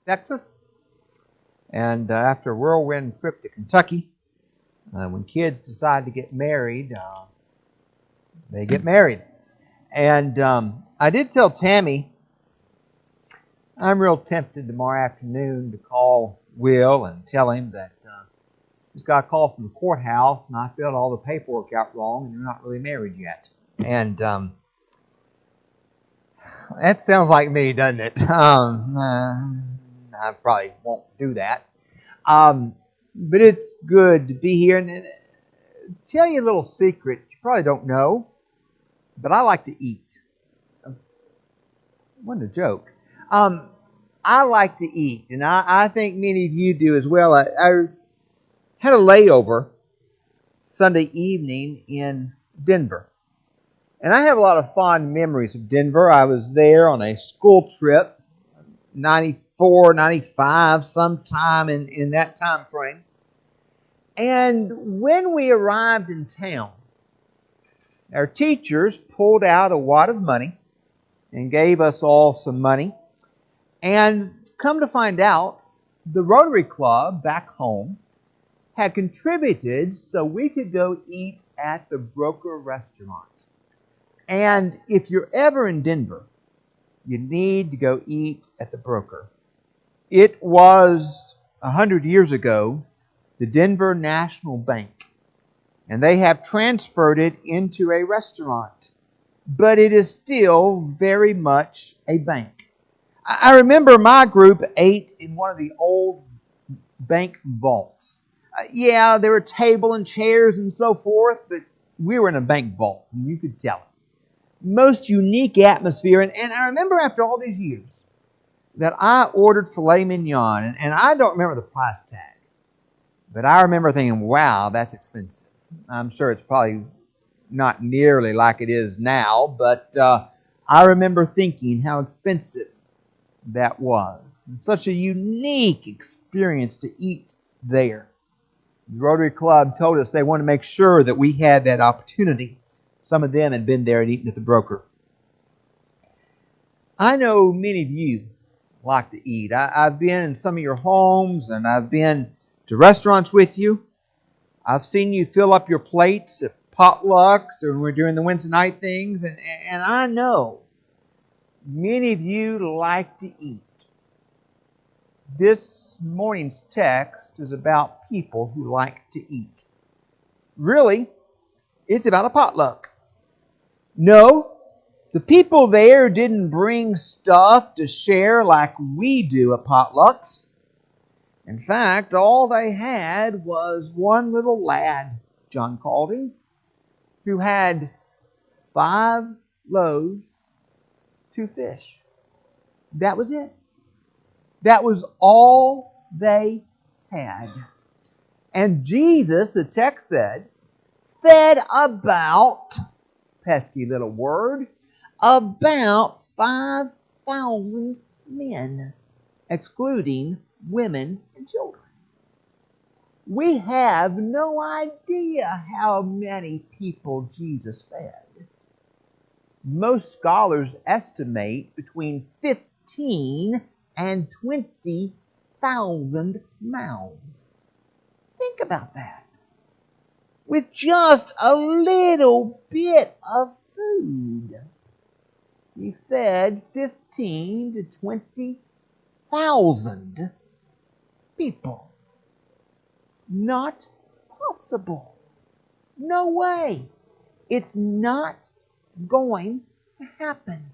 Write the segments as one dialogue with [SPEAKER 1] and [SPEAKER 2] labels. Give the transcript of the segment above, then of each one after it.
[SPEAKER 1] Texas. And after a whirlwind trip to Kentucky, when kids decide to get married, they get married. And I did tell Tammy, I'm real tempted tomorrow afternoon to call Will and tell him that just got a call from the courthouse and I filled all the paperwork out wrong and you're not really married yet. And that sounds like me, doesn't it? I probably won't do that. But it's good to be here. And tell you a little secret you probably don't know, but I like to eat. Wasn't a joke. I like to eat, and I think many of you do as well. I had a layover Sunday evening in Denver. And I have a lot of fond memories of Denver. I was there on a school trip, 94, 95, sometime in that time frame. And when we arrived in town, our teachers pulled out a wad of money and gave us all some money. And come to find out, the Rotary Club back home had contributed so we could go eat at the Broker restaurant. And if you're ever in Denver, you need to go eat at the Broker. It was 100 years ago, the Denver National Bank. And they have transferred it into a restaurant. But it is still very much a bank. I remember my group ate in one of the old bank vaults. Yeah, there were tables and chairs and so forth, but we were in a bank vault, and you could tell it. Most unique atmosphere, and I remember after all these years that I ordered filet mignon, and I don't remember the price tag, but I remember thinking, wow, that's expensive. I'm sure it's probably not nearly like it is now, but I remember thinking how expensive that was. Such a unique experience to eat there. The Rotary Club told us they wanted to make sure that we had that opportunity. Some of them had been there and eaten at the Broker. I know many of you like to eat. I've been in some of your homes and I've been to restaurants with you. I've seen you fill up your plates at potlucks or when we're doing the Wednesday night things. And I know many of you like to eat. This morning's text is about people who like to eat. Really, it's about a potluck. No, the people there didn't bring stuff to share like we do at potlucks. In fact, all they had was one little lad, John called him, who had 5 loaves, 2 fish. That was it. That was all they had. And Jesus, the text said, fed about, pesky little word, about 5,000 men, excluding women and children. We have no idea how many people Jesus fed. Most scholars estimate between 15 and 20,000 mouths. Think about that. With just a little bit of food. He fed 15 to 20,000 people. Not possible. No way. It's not going to happen.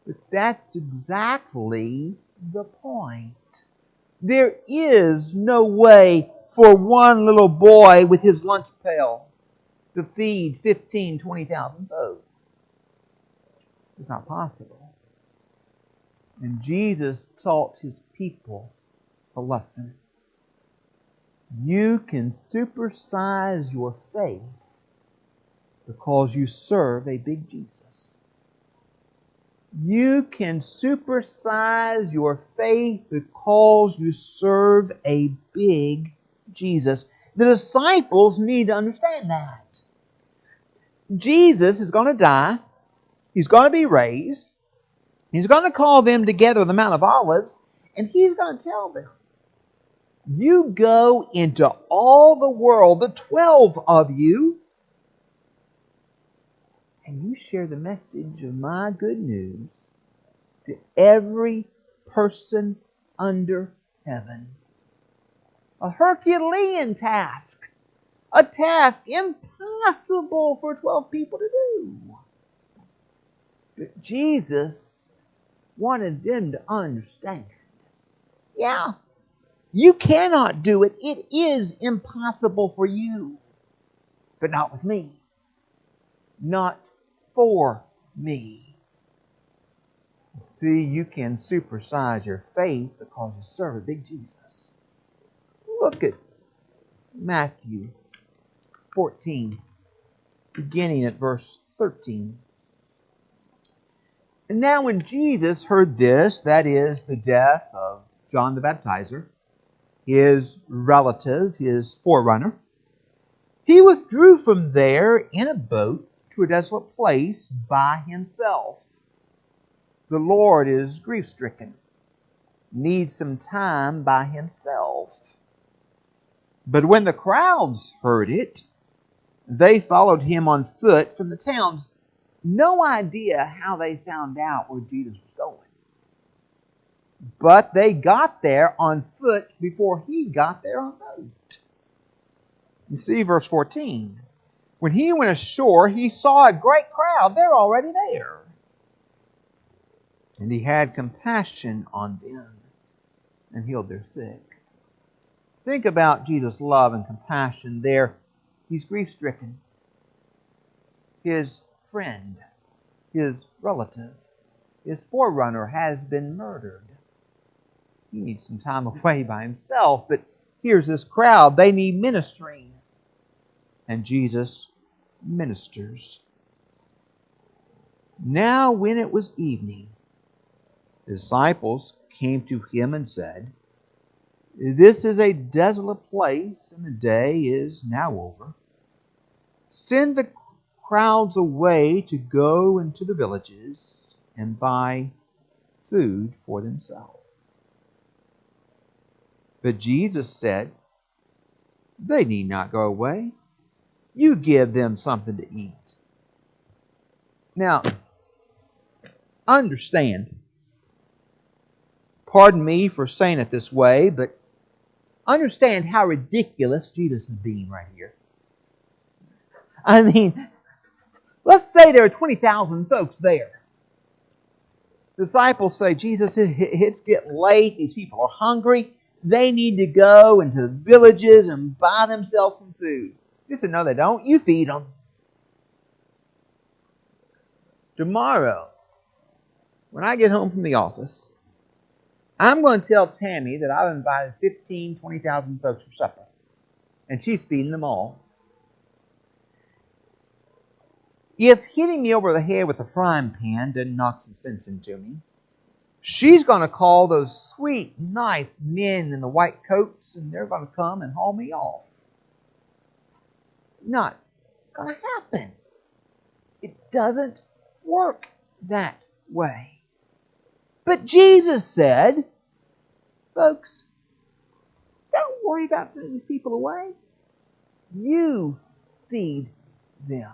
[SPEAKER 1] But that's exactly the point. There is no way for one little boy with his lunch pail to feed 15, 20,000 folks. It's not possible. And Jesus taught his people a lesson. You can supersize your faith because you serve a big Jesus. You can supersize your faith because you serve a big Jesus. The disciples need to understand that. Jesus is going to die. He's going to be raised. He's going to call them together on the Mount of Olives. And he's going to tell them, you go into all the world, the 12 of you, and you share the message of my good news to every person under heaven. A Herculean task. A task impossible for 12 people to do. But Jesus wanted them to understand. Yeah, you cannot do it. It is impossible for you. But not with me. Not for me. See, you can supersize your faith because you serve a big Jesus. Look at Matthew 14, beginning at verse 13. And now when Jesus heard this, that is, the death of John the Baptizer, his relative, his forerunner, he withdrew from there in a boat to a desolate place by himself. The Lord is grief-stricken, needs some time by himself. But when the crowds heard it, they followed him on foot from the towns. No idea how they found out where Jesus was going. But they got there on foot before he got there on boat. You see, verse 14. When he went ashore, he saw a great crowd. They're already there. And he had compassion on them and healed their sick. Think about Jesus' love and compassion there. He's grief-stricken. His friend, his relative, his forerunner has been murdered. He needs some time away by himself, but here's this crowd. They need ministering. And Jesus ministers. Now when it was evening, the disciples came to him and said, this is a desolate place, and the day is now over. Send the crowds away to go into the villages and buy food for themselves. But Jesus said, they need not go away. You give them something to eat. Now, understand, pardon me for saying it this way, but understand how ridiculous Jesus is being right here. I mean, let's say there are 20,000 folks there. The disciples say, Jesus, it's getting late. These people are hungry. They need to go into the villages and buy themselves some food. He said, no, they don't. You feed them. Tomorrow, when I get home from the office, I'm going to tell Tammy that I've invited 15,000, 20,000 folks for supper. And she's feeding them all. If hitting me over the head with a frying pan didn't knock some sense into me, she's going to call those sweet, nice men in the white coats, and they're going to come and haul me off. Not going to happen. It doesn't work that way. But Jesus said, folks, don't worry about sending these people away. You feed them.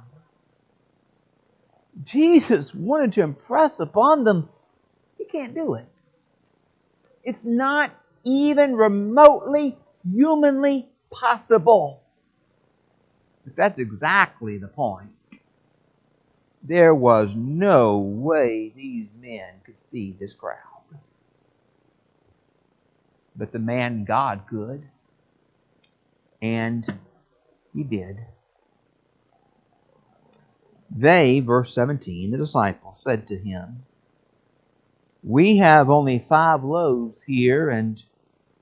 [SPEAKER 1] Jesus wanted to impress upon them, you can't do it. It's not even remotely humanly possible. But that's exactly the point. There was no way these men could feed this crowd. But the man God could. And he did. They, verse 17, the disciples said to him, we have only 5 loaves here and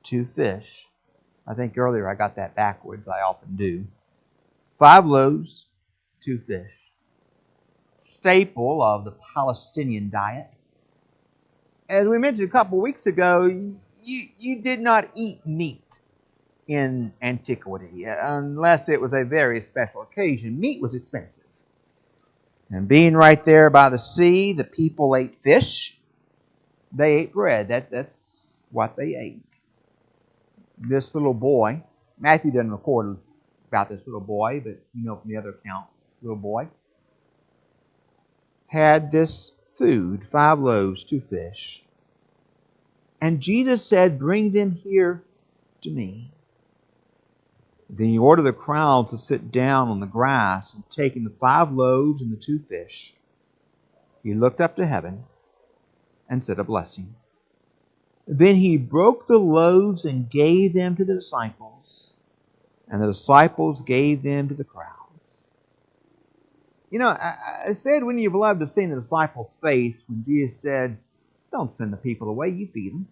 [SPEAKER 1] 2 fish. I think earlier I got that backwards. I often do. 5 loaves, 2 fish. Staple of the Palestinian diet. As we mentioned a couple weeks ago, you did not eat meat in antiquity unless it was a very special occasion. Meat was expensive. And being right there by the sea, the people ate fish. They ate bread. That's what they ate. This little boy, Matthew doesn't record about this little boy, but you know from the other accounts, little boy had this food, 5 loaves, 2 fish. And Jesus said, "Bring them here to me." Then he ordered the crowd to sit down on the grass, and taking the 5 loaves and the 2 fish, he looked up to heaven and said a blessing. Then he broke the loaves and gave them to the disciples, and the disciples gave them to the crowds. You know, I said, wouldn't you have loved to have seen the disciples' face when Jesus said, "Don't send the people away, you feed them."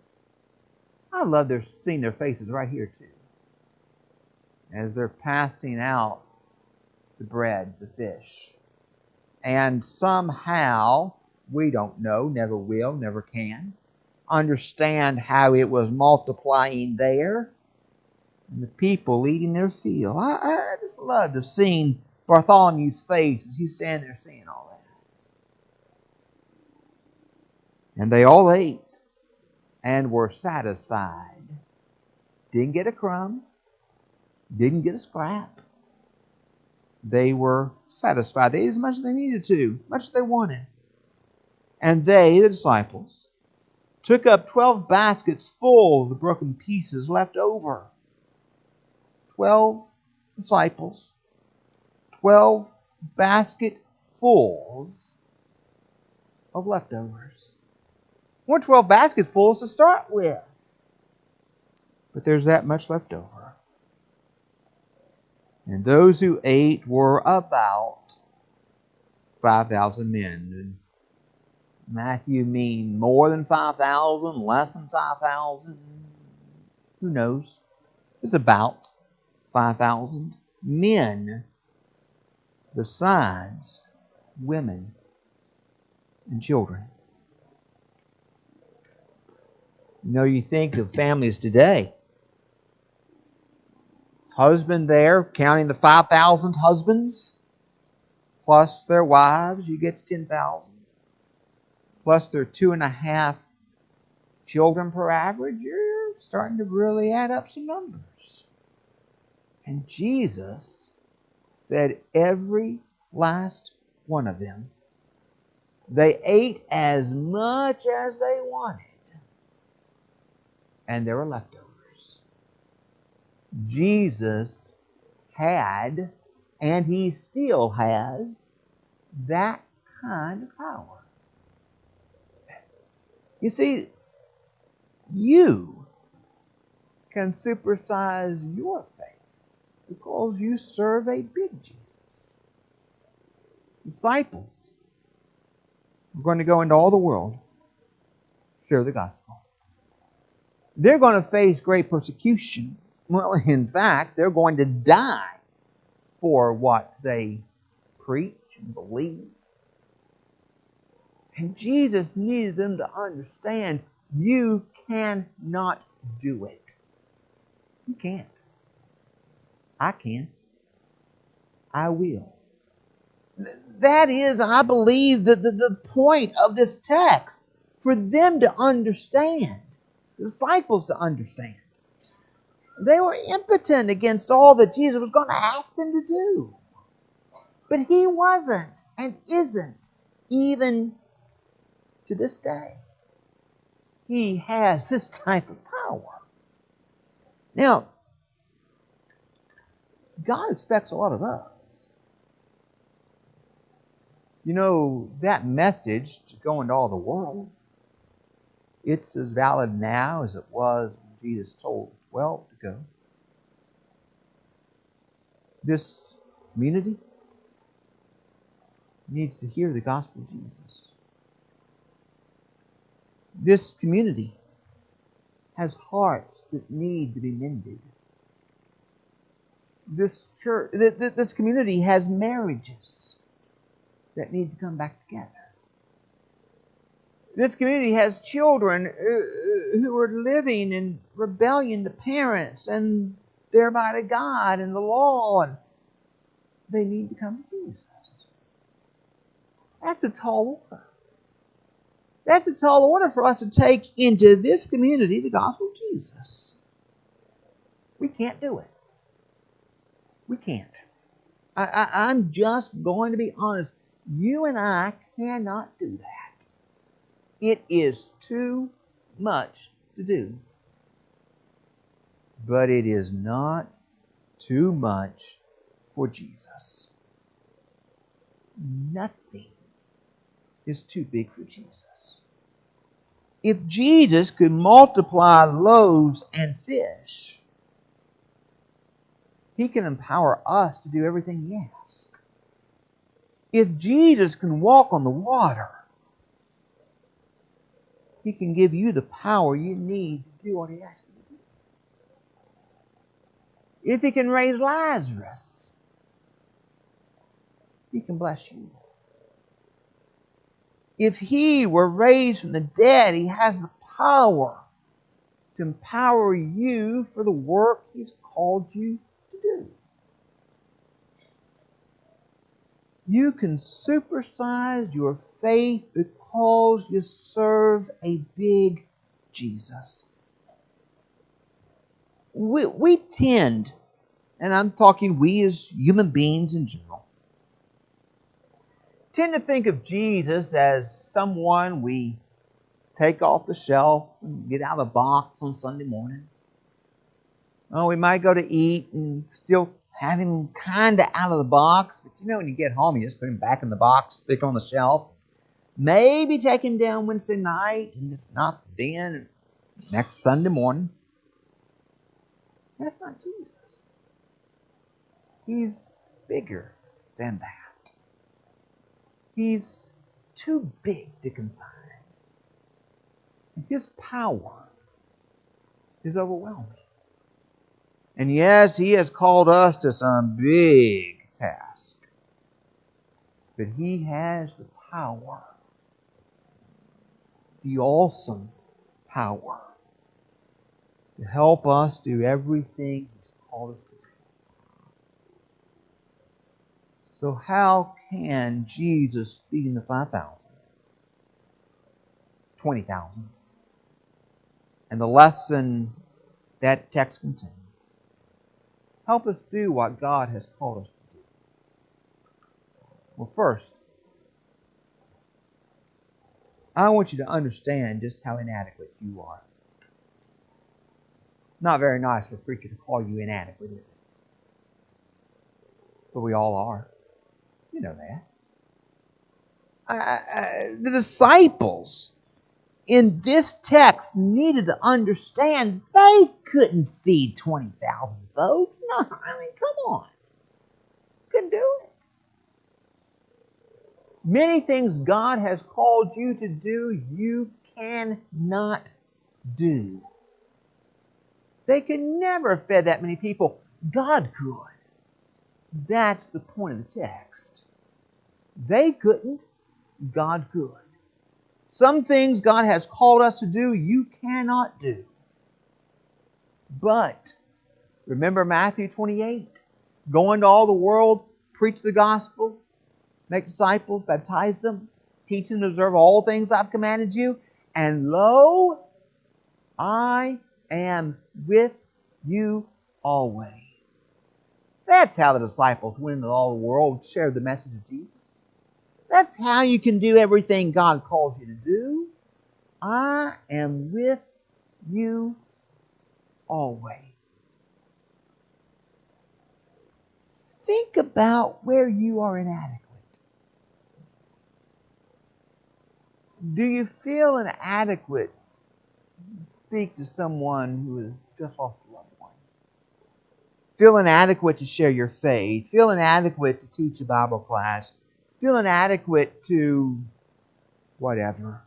[SPEAKER 1] I love seeing their faces right here too, as they're passing out the bread, the fish. And somehow, we don't know, never will, never can, understand how it was multiplying there, and the people eating their fill. I just love to have seen Bartholomew's face as he's standing there saying all that. And they all ate and were satisfied. Didn't get a crumb, didn't get a scrap. They were satisfied. They ate as much as they needed to, much as they wanted. And they, the disciples, took up 12 baskets full of the broken pieces left over. 12 disciples, 12 basketfuls of leftovers. We're 12 basketfuls to start with, but there's that much left over. And those who ate were about 5,000 men. And Matthew mean more than 5,000, less than 5,000? Who knows? It's about 5,000 men, besides women and children. You know, you think of families today. Husband there, counting the 5,000 husbands, plus their wives, you get to 10,000. Plus their 2.5 children per average, you're starting to really add up some numbers. And Jesus fed every last one of them. They ate as much as they wanted, and there were leftovers. Jesus had, and he still has, that kind of power. You see, you can supersize your faith because you serve a big Jesus. Disciples are going to go into all the world, share the gospel. They're going to face great persecution. Well, in fact, they're going to die for what they preach and believe. And Jesus needed them to understand, you cannot do it. You can't. I can. I will. That is, I believe, the point of this text. For them to understand. The disciples to understand. They were impotent against all that Jesus was going to ask them to do. But he wasn't and isn't, even to this day. He has this type of power. Now, God expects a lot of us. You know, that message to go into all the world, it's as valid now as it was when Jesus told the 12 to go. This community needs to hear the gospel of Jesus. This community has hearts that need to be mended. This church, this community has marriages that need to come back together. This community has children who are living in rebellion to parents and thereby to God and the law, and they need to come to Jesus. That's a tall order. That's a tall order for us to take into this community the gospel of Jesus. We can't do it. We can't. I'm just going to be honest. You and I cannot do that. It is too much to do. But it is not too much for Jesus. Nothing is too big for Jesus. If Jesus could multiply loaves and fish, He can empower us to do everything He asks. If Jesus can walk on the water, He can give you the power you need to do what He asks you to do. If He can raise Lazarus, He can bless you. If He were raised from the dead, He has the power to empower you for the work He's called you to do. You can supersize your faith because you serve a big Jesus. We tend, and I'm talking we as human beings in general, tend to think of Jesus as someone we take off the shelf and get out of the box on Sunday morning. Oh, we might go to eat and still have Him kind of out of the box. But you know, when you get home, you just put Him back in the box, stick on the shelf. Maybe take Him down Wednesday night, and if not then, next Sunday morning. That's not Jesus. He's bigger than that. He's too big to confine. And His power is overwhelming. And yes, He has called us to some big task. But He has the power, the awesome power, to help us do everything He's called us to do. So how can Jesus feed the 5,000, 20,000, and the lesson that text contains help us do what God has called us to do? Well, first, I want you to understand just how inadequate you are. Not very nice for a preacher to call you inadequate, is it? But we all are. You know that. The disciples in this text needed to understand they couldn't feed 20,000 folks. No, I mean, come on. Couldn't do it. Many things God has called you to do, you cannot do. They could never have fed that many people. God could. That's the point of the text. They couldn't. God could. Some things God has called us to do, you cannot do. But remember Matthew 28? Go into all the world, preach the gospel, make disciples, baptize them, teach them to observe all things I've commanded you. And lo, I am with you always. That's how the disciples went into all the world, shared the message of Jesus. That's how you can do everything God calls you to do. I am with you always. Think about where you are inadequate. Do you feel inadequate to speak to someone who has just lost a loved one? Feel inadequate to share your faith? Feel inadequate to teach a Bible class? Feel inadequate to whatever?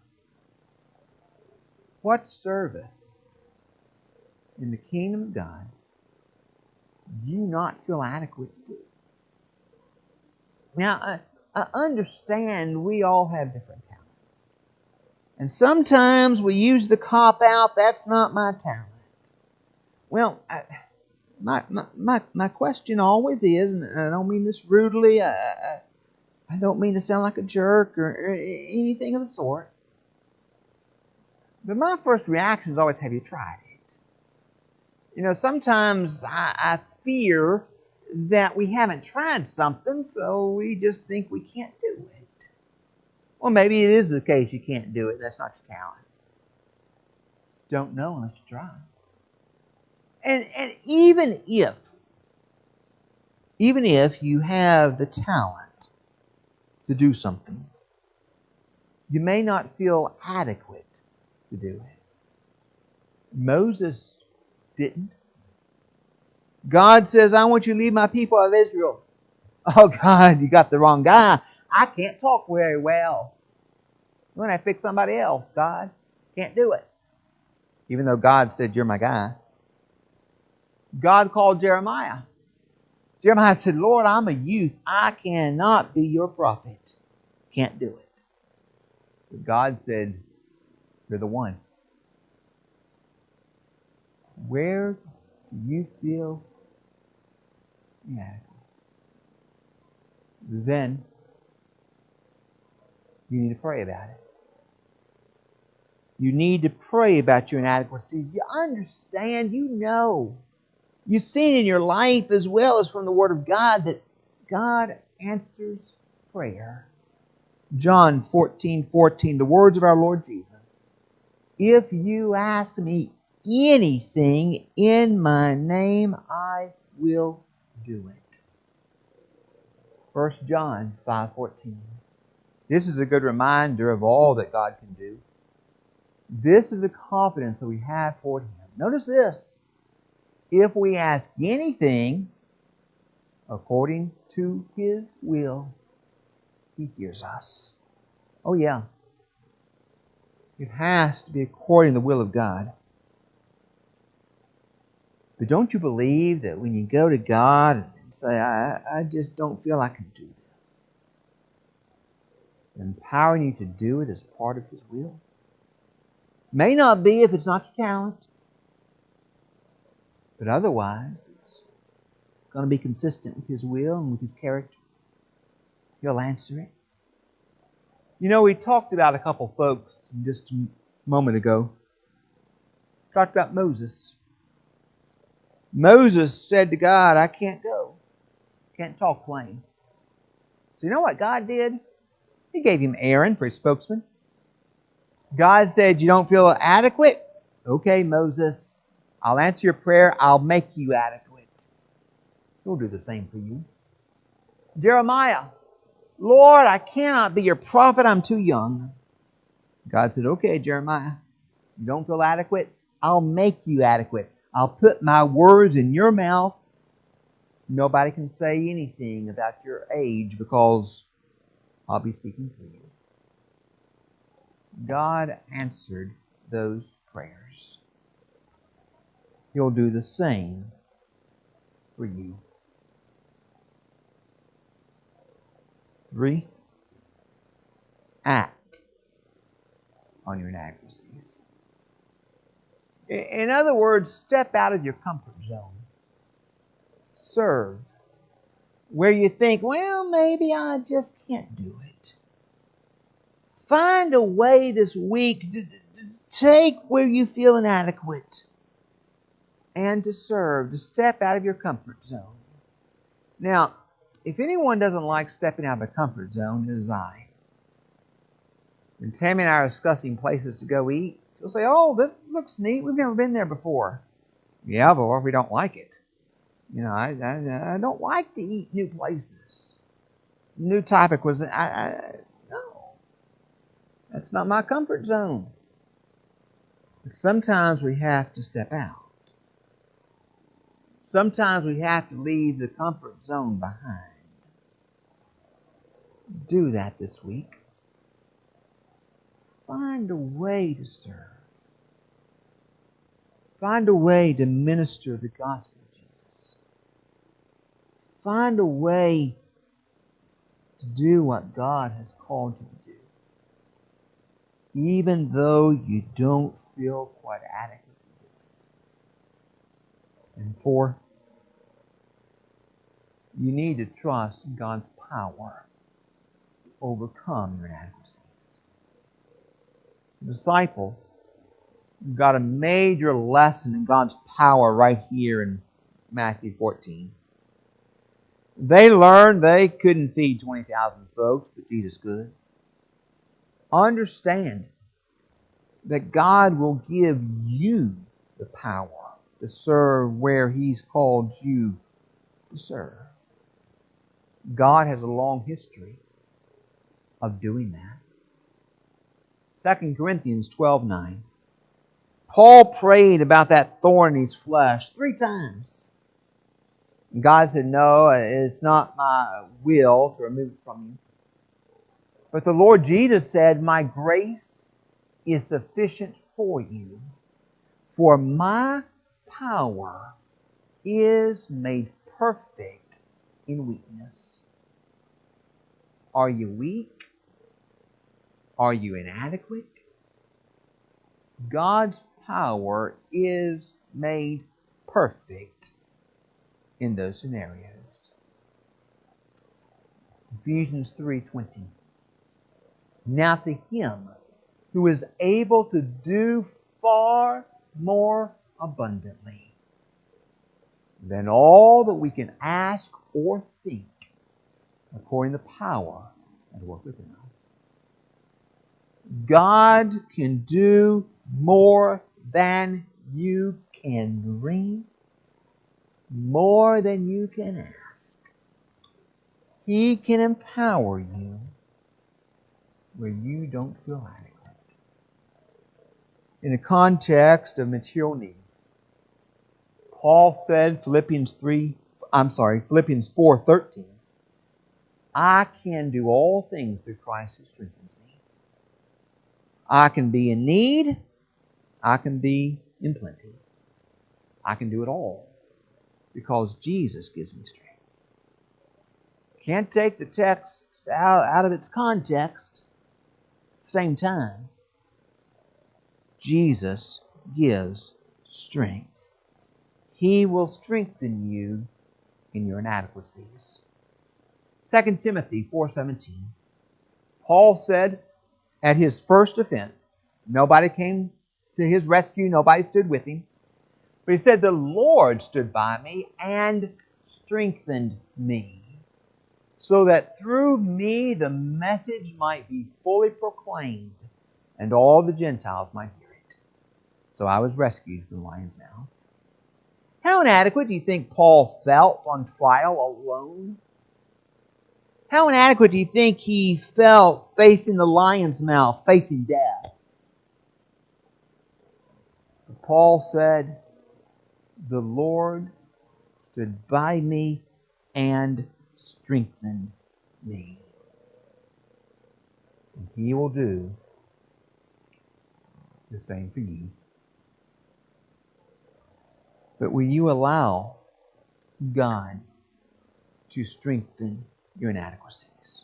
[SPEAKER 1] What service in the kingdom of God do you not feel adequate to do? Now, I understand we all have different talents. And sometimes we use the cop-out, that's not my talent. Well, my question always is, and I don't mean this rudely, I don't mean to sound like a jerk or anything of the sort. But my first reaction is always, have you tried it? You know, sometimes I fear that we haven't tried something, so we just think we can't do it. Well, maybe it is the case you can't do it. That's not your talent. Don't know unless you try. And even if you have the talent to do something, you may not feel adequate to do it. Moses didn't. God says, I want you to lead my people of Israel. Oh, God, you got the wrong guy. I can't talk very well. I'm going to pick somebody else, God. Can't do it. Even though God said, you're my guy. God called Jeremiah. Jeremiah said, Lord, I'm a youth. I cannot be your prophet. Can't do it. But God said, you're the one. Where do you feel inadequate? Then you need to pray about it. You need to pray about your inadequacies. You understand, you know. You've seen in your life as well as from the Word of God that God answers prayer. John 14:14, the words of our Lord Jesus. If you ask me anything in my name, I will do it. 1 John 5:14. This is a good reminder of all that God can do. This is the confidence that we have toward Him. Notice this. If we ask anything according to His will, He hears us. Oh yeah. It has to be according to the will of God. But don't you believe that when you go to God and say, I just don't feel I can do this, empowering you to do it as part of His will? May not be if it's not your talent, but otherwise it's going to be consistent with His will and with His character. He'll answer it. You know, we talked about a couple folks just a moment ago. Talked about Moses. Moses said to God, I can't go. Can't talk plain. So you know what God did? He gave him Aaron for his spokesman. God said, you don't feel adequate? Okay, Moses, I'll answer your prayer. I'll make you adequate. He'll do the same for you. Jeremiah, Lord, I cannot be your prophet. I'm too young. God said, okay, Jeremiah, you don't feel adequate? I'll make you adequate. I'll put my words in your mouth. Nobody can say anything about your age because I'll be speaking through you. God answered those prayers. He'll do the same for you. 3, act on your inadequacies. In other words, step out of your comfort zone. Serve where you think, well, maybe I just can't do it. Find a way this week to take where you feel inadequate and to serve, to step out of your comfort zone. Now, if anyone doesn't like stepping out of a comfort zone, it is I. When Tammy and I are discussing places to go eat, she'll say, oh, that looks neat. We've never been there before. Yeah, but what if we don't like it? You know, I don't like to eat new places. New type of cuisine. No. That's not my comfort zone. But sometimes we have to step out. Sometimes we have to leave the comfort zone behind. Do that this week. Find a way to serve. Find a way to minister the gospel of Jesus. Find a way to do what God has called you to do. Even though you don't feel quite adequate to do it. And 4, you need to trust God's power to overcome your inadequacies. The disciples got a major lesson in God's power right here in Matthew 14. They learned they couldn't feed 20,000 folks, but Jesus could. Understand that God will give you the power to serve where He's called you to serve. God has a long history of doing that. 2 Corinthians 12:9. Paul prayed about that thorn in his flesh 3 times. And God said, no, it's not my will to remove it from you. But the Lord Jesus said, my grace is sufficient for you, for my power is made perfect in weakness. Are you weak? Are you inadequate? God's power is made perfect in those scenarios. Ephesians 3:20. Now to Him who is able to do far more abundantly than all that we can ask or think, according to the power at work within us. God can do more than you can dream, more than you can ask. He can empower you where you don't feel adequate. In the context of material needs, Paul said, Philippians 4:13, I can do all things through Christ who strengthens me. I can be in need. I can be in plenty. I can do it all because Jesus gives me strength. Can't take the text out of its context. At the same time, Jesus gives strength. He will strengthen you in your inadequacies. 2 Timothy 4:17. Paul said at his first offense, nobody came to his rescue, nobody stood with him. But he said, the Lord stood by me and strengthened me, so that through me the message might be fully proclaimed, and all the Gentiles might hear it. So I was rescued from the lion's mouth. How inadequate do you think Paul felt on trial alone? How inadequate do you think he felt facing the lion's mouth, facing death? But Paul said, the Lord stood by me and strengthened me. And He will do the same for you. But will you allow God to strengthen your inadequacies?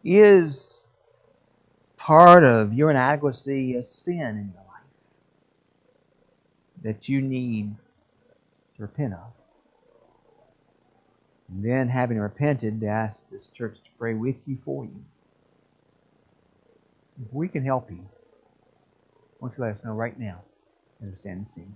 [SPEAKER 1] Is part of your inadequacy a sin in your life that you need to repent of? And then, having repented, to ask this church to pray with you, for you. If we can help you, why don't you let us know right now as we stand and sing.